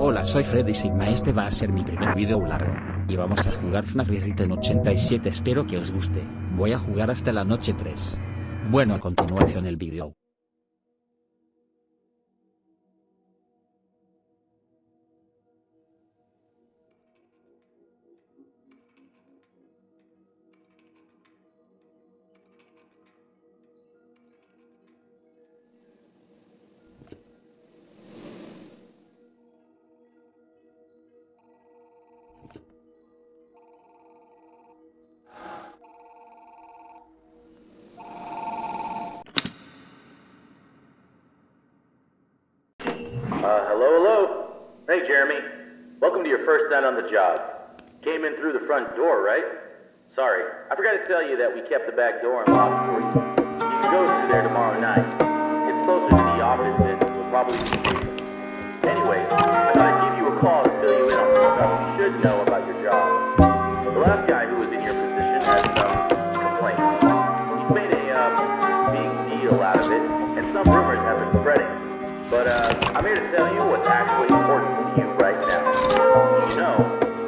Hola, soy Freddy Sigma. Este va a ser mi primer video largo, y vamos a jugar FNAF rewritten 87. Espero que os guste. Voy a jugar hasta la noche 3. Bueno, a continuación el video. Hello? Hey, Jeremy. Welcome to your first night on the job. Came in through the front door, right? Sorry, I forgot to tell you that we kept the back door unlocked for you. You can go through there tomorrow night. It's closer to the office and will probably be safer. Anyway, I thought I'd give you a call to fill you in on some stuff you should know about your job. The last guy who was in your position had some complaints. He's made a big deal out of it, and some rumors have been spreading. But I'm here to tell you what's actually important to you right now. You know,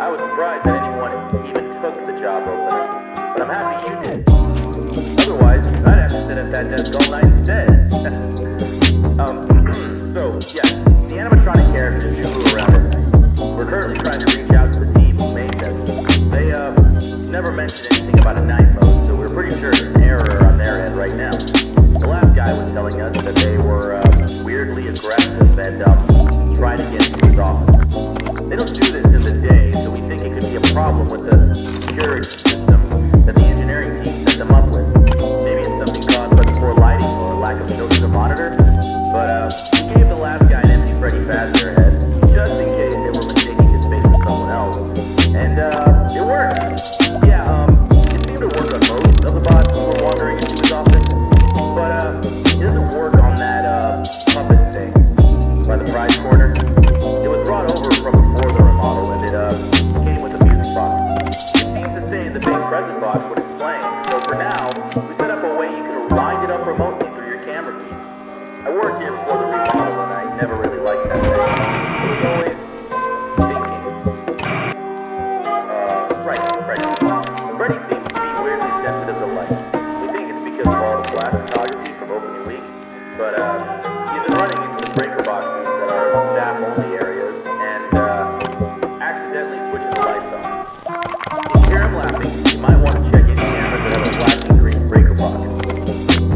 I was surprised that anyone even took the job opening, but I'm happy you did. Otherwise, I'd have to sit at that desk all night instead. So, yeah, the animatronic characters who flew around at night. We're currently trying to reach out to the team who made them. They, never mentioned anything about a night mode, so we're pretty sure it's an error on their end right now. The last guy was telling us that they were, weirdly aggressive and, trying to get into his office. They don't do this in the day, so we think it could be a problem with the security system that the engineering team set them up with. Maybe it's something caused by the poor lighting or lack of filters or monitors, but, we gave the last guy an empty Freddy Fazbear head, just in case they were mistaking his face for someone else. And, it worked. Yeah, it seemed to work on most of the bots who were wandering into his office, but, it doesn't work on that, puppet thing by the prize corner. It was brought over from before the remodel, and it, came with a music box. It seems to say in the big present box what it's playing, so for now, we set up a way you can wind it up remotely through your camera feed. I worked here before the remodel, and I never really liked that thing. It was always thinking. Right. Freddy seems to be weirdly sensitive to light. We think it's because of all the flash photography from opening week, but, he's been running into the breaker boxes that are staff-only areas, and, accidentally switching the lights on. If you hear him laughing, you might want to check any cameras that have a flashing green breaker box.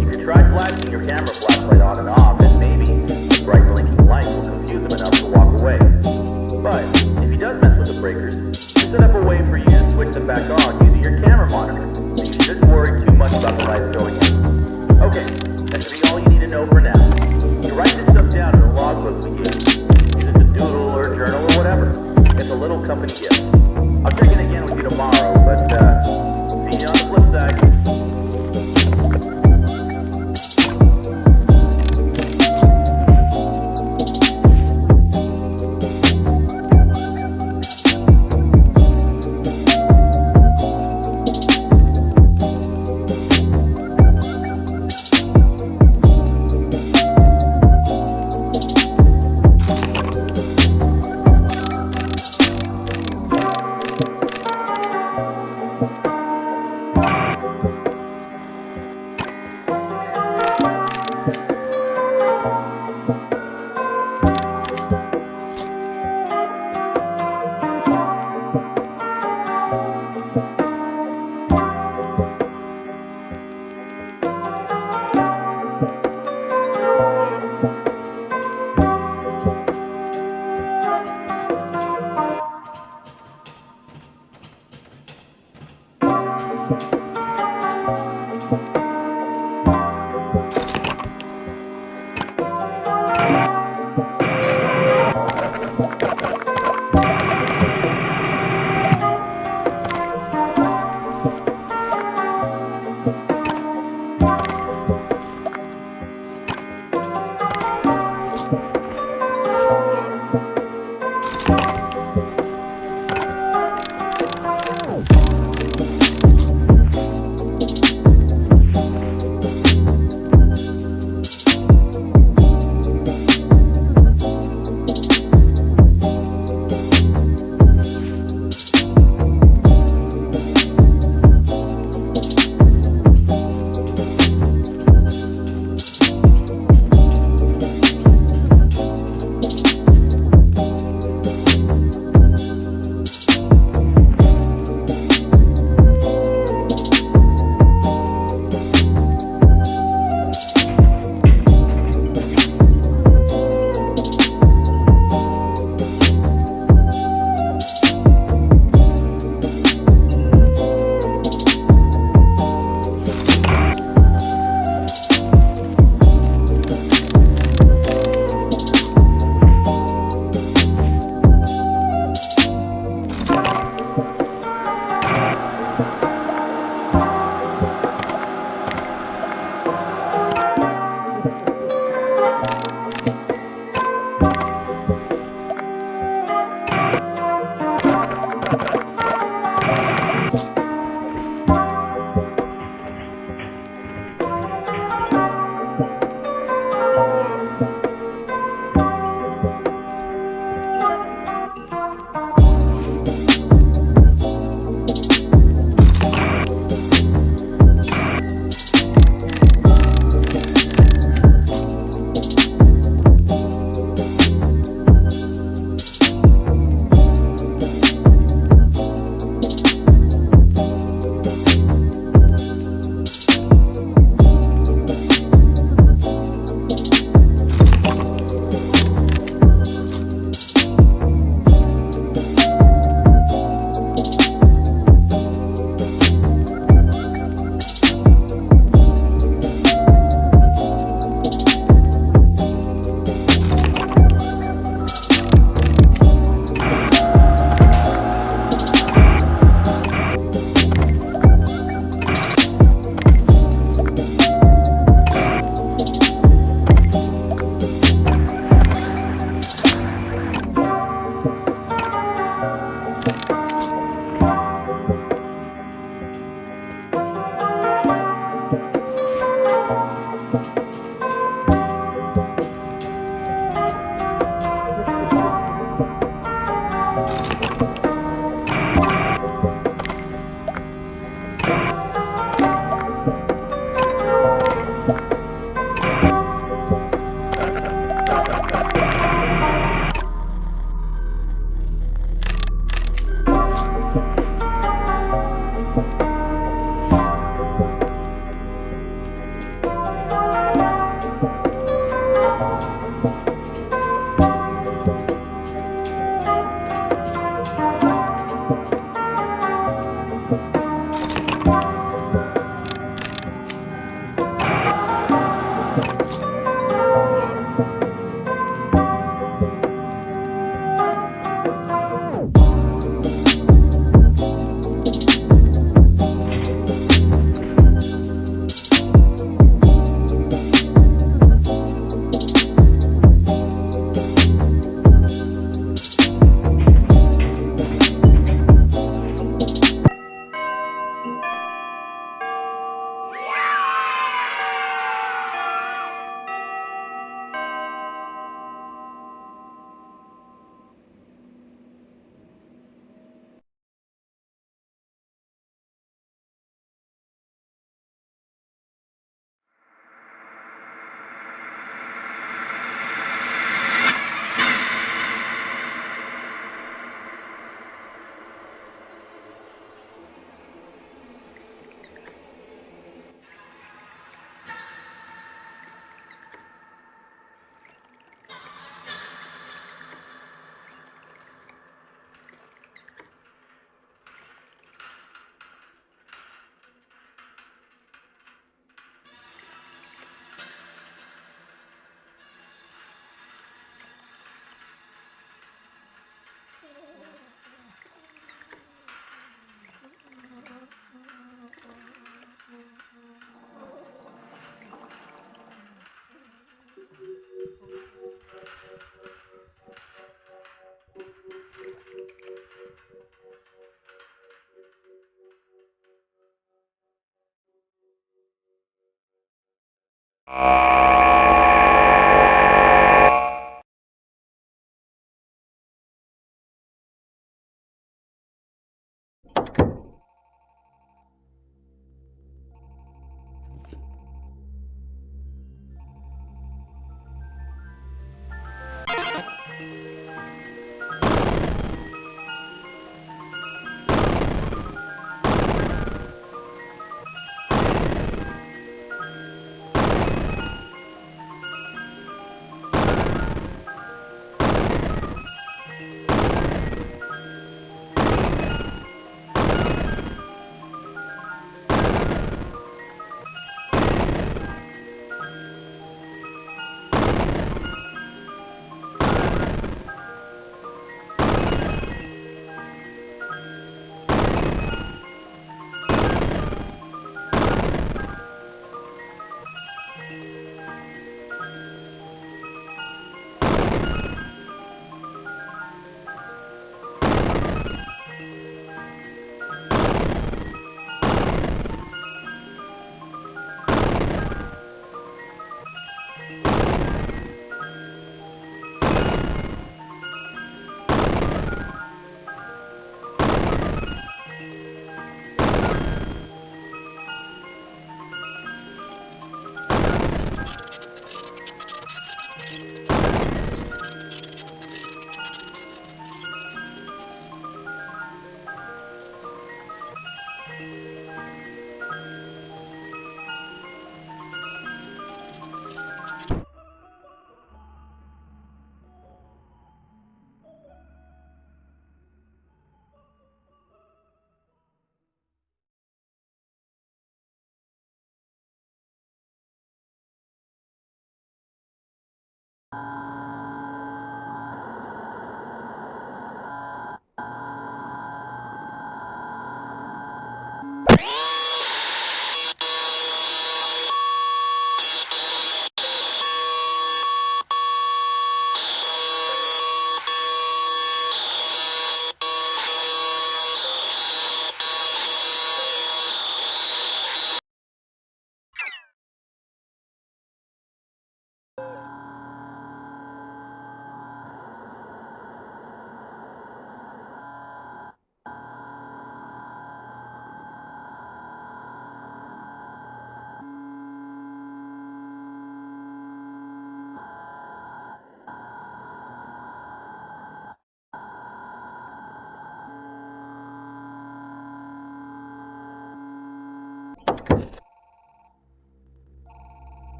You can try flashing your camera flashlight on and off, and maybe the bright blinking light will confuse him enough to walk away. But, if he does mess with the breakers, we set up a way for you to switch them back on using your camera monitor, so you shouldn't worry too much about the lights going in. Okay, that should be all you need to know for now. You write this stuff down in the logbook we gave you. Use it to doodle or journal or whatever. It's a little company gift. I'll check in again with you tomorrow, but, see you on the flip side.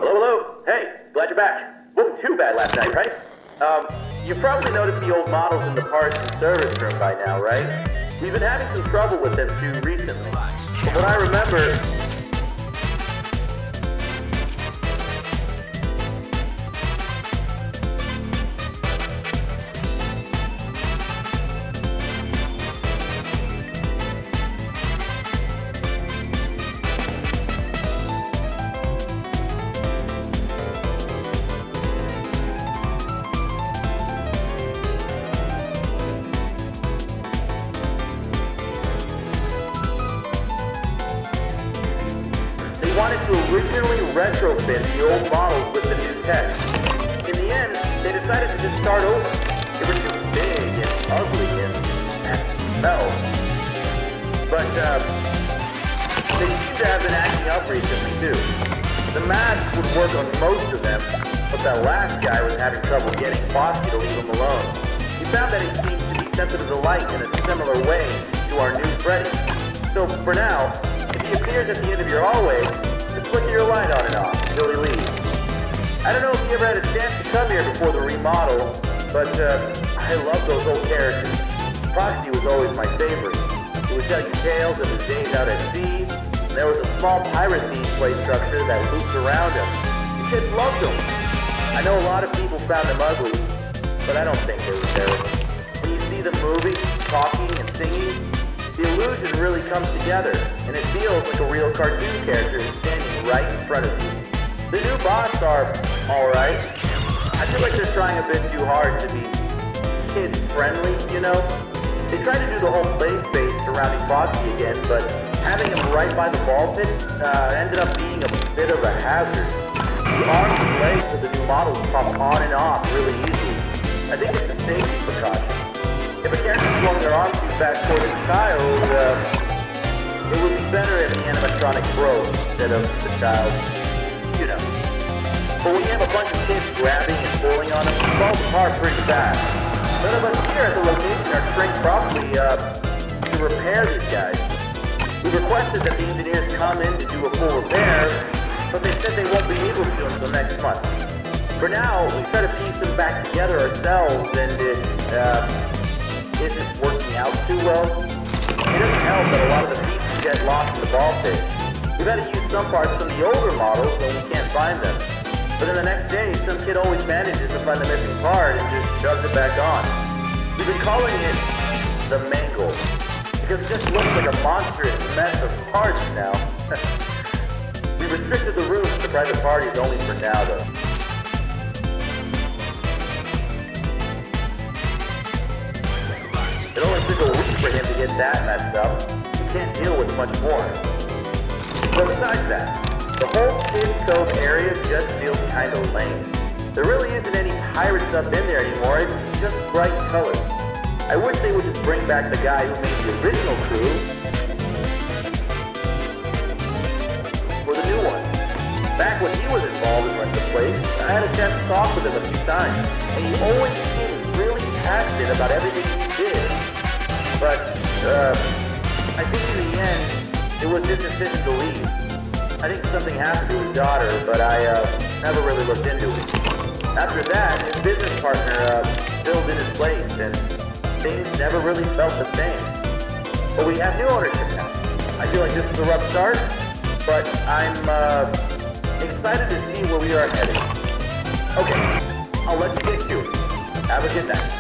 Hello? Hey, glad you're back. Wasn't too bad last night, right? You probably noticed the old models in the parts and service room by now, right? We've been having some trouble with them too recently. From what I remember, wanted to originally retrofit the old models with the new tech. In the end, they decided to just start over. They were too big and ugly and smelled. But they seem to have been acting up recently too. The mask would work on most of them, but that last guy was having trouble getting Foxy to leave him alone. He found that he seems to be sensitive to light in a similar way to our new Freddy. So for now, if he appears at the end of your hallway, just flicker your light on and off until he leaves. I don't know if you ever had a chance to come here before the remodel, but I love those old characters. Foxy was always my favorite. He would tell you tales of his days out at sea, and there was a small pirate-themed play structure that looped around him. You kids loved him. I know a lot of people found him ugly, but I don't think they were terrible. When you see them moving, talking, and singing, the illusion really comes together, and it feels like a real cartoon character standing right in front of you. The new boss are alright. I feel like they're trying a bit too hard to be kid-friendly, you know? They tried to do the whole play space surrounding Foxy again, but having him right by the ball pit ended up being a bit of a hazard. The arms and legs of the new models pop on and off really easily. I think it's a safety precaution. If a character's flowing their arms too fast toward the child, it would be better if the animatronic broke instead of the child, you know. But when you have a bunch of kids grabbing and pulling on them, it falls apart pretty fast. None of us here at the location are trained properly to repair these guys. We requested that the engineers come in to do a full repair, but they said they won't be able to until next month. For now, we try to piece them back together ourselves, and it isn't working out too well. It doesn't help that a lot of the pieces get lost in the ball pit. We've had to use some parts from the older models when we can't find them. But then the next day, some kid always manages to find the missing part and just shoves it back on. We've been calling it the Mangle, because it just looks like a monstrous mess of parts now. We restricted the rooms to private parties only for now, though. It only took a week for him to get that messed up. We can't deal with much more. But besides that, the whole Kid Cove area just feels kind of lame. There really isn't any pirate stuff in there anymore, it's just bright colors. I wish they would just bring back the guy who made the original crew for the new one. Back when he was involved in the place, I had a chance to talk with him a few times, and he always seemed really passionate about everything he did. But, I think in the end, it was his decision to leave. I think something happened to his daughter, but I never really looked into it. After that, his business partner filled in his place, and things never really felt the same. But we have new ownership now. I feel like this is a rough start, but I'm excited to see where we are headed. Okay, I'll let you get to it. Have a good night.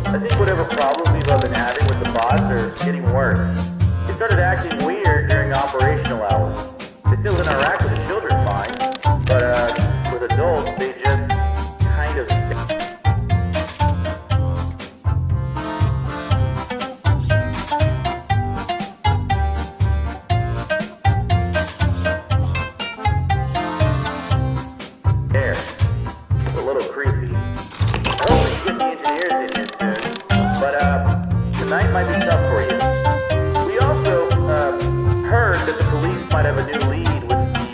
I think whatever problems we've been having with the bots are getting worse. They started acting weird during operational hours. They still interact with the children fine, but with adults, they just kind of there. It's a little creepy. I hope we can get the engineers in here soon, but tonight might be tough for you. We also heard that the police might have a new lead with the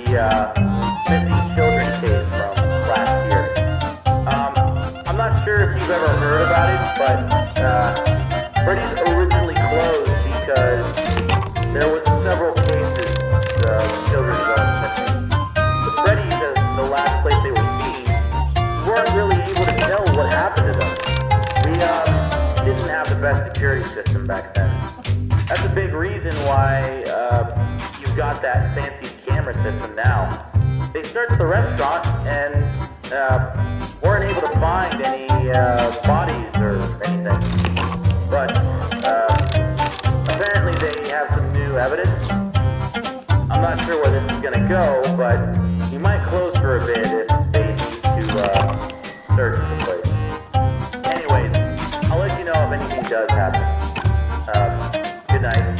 missing children case from last year. I'm not sure if you've ever heard about it, but Freddy's originally closed because there was several cases of children going missing. But Freddy's, as the last place they were seen, weren't really able to tell what happened to them. We didn't have the best security system back then. That's a big reason why you've got that fancy camera system now. They searched the restaurant and weren't able to find any bodies or anything. But apparently they have some new evidence. I'm not sure where this is going to go, but you might close for a bit if they need to search the place. Anyways, I'll let you know if anything does happen. Good night.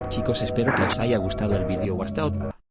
Chicos, espero que os haya gustado el vídeo o hasta otra.